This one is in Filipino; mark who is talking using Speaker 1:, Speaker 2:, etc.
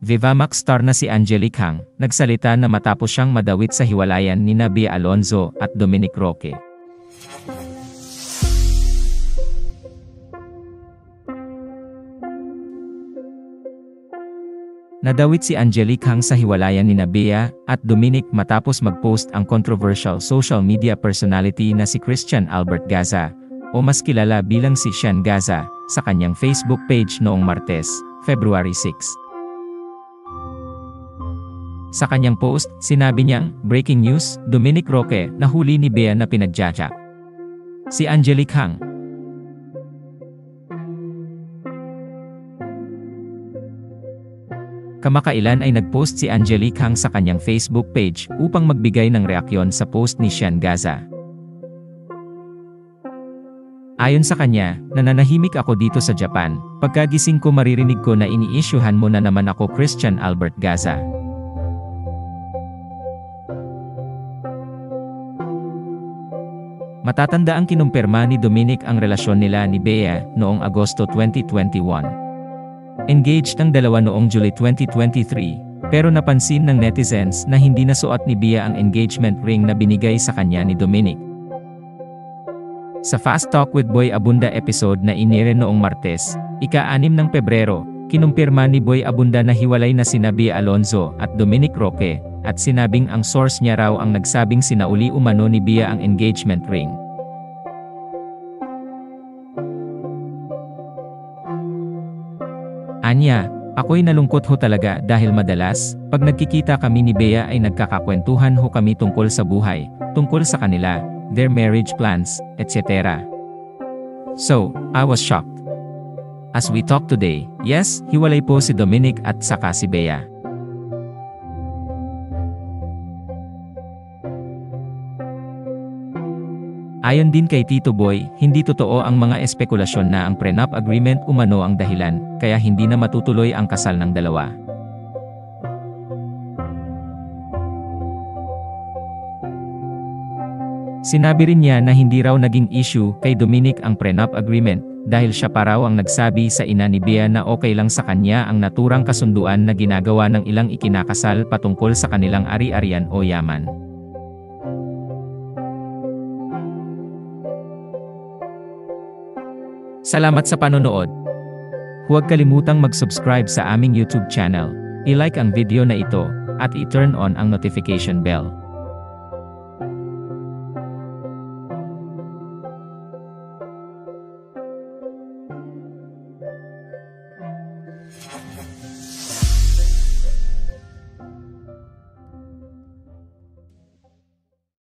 Speaker 1: Vivamax star na si Angelique Hang, nagsalita na matapos siyang madawit sa hiwalayan ni Bea Alonzo at Dominic Roque. Nadawit si Angelique Hang sa hiwalayan ni Bea at Dominic matapos mag-post ang controversial social media personality na si Christian Albert Gaza, o mas kilala bilang si Sean Gaza, sa kanyang Facebook page noong Martes, February 6. Sa kanyang post, sinabi niyang, "Breaking news, Dominic Roque, nahuli ni Bea na pinagjajack si Angelique Hang." Kamakailan ay nag-post si Angelique Hang sa kanyang Facebook page upang magbigay ng reaksyon sa post ni Sean Gaza. Ayon sa kanya, "Nananahimik ako dito sa Japan, pagkagising ko maririnig ko na ini-issuehan mo na naman ako Christian Albert Gaza." Matatanda ang kinumpirma ni Dominic ang relasyon nila ni Bea noong Agosto 2021. Engaged ang dalawa noong July 2023, pero napansin ng netizens na hindi nasuot ni Bea ang engagement ring na binigay sa kanya ni Dominic. Sa Fast Talk with Boy Abunda episode na inire noong Martes, ika-6 ng Pebrero, kinumpirma ni Boy Abunda na hiwalay na sina Bea Alonzo at Dominic Roque, at sinabing ang source niya raw ang nagsabing sinauli umano ni Bea ang engagement ring. Anya, "Ako'y nalungkot ho talaga dahil madalas, pag nagkikita kami ni Bea ay nagkakakwentuhan ho kami tungkol sa buhay, tungkol sa kanila, their marriage plans, etc. So, I was shocked. As we talk today, yes, hiwalay po si Dominic at saka si Bea." Ayon din kay Tito Boy, hindi totoo ang mga espekulasyon na ang prenup agreement umano ang dahilan, kaya hindi na matutuloy ang kasal ng dalawa. Sinabi rin niya na hindi raw naging issue kay Dominic ang prenup agreement, dahil siya pa raw ang nagsabi sa ina ni Bea na okay lang sa kanya ang naturang kasunduan na ginagawa ng ilang ikinakasal patungkol sa kanilang ari-arian o yaman. Salamat sa panonood. Huwag kalimutang mag-subscribe sa aming YouTube channel, i-like ang video na ito, at i-turn on ang notification bell.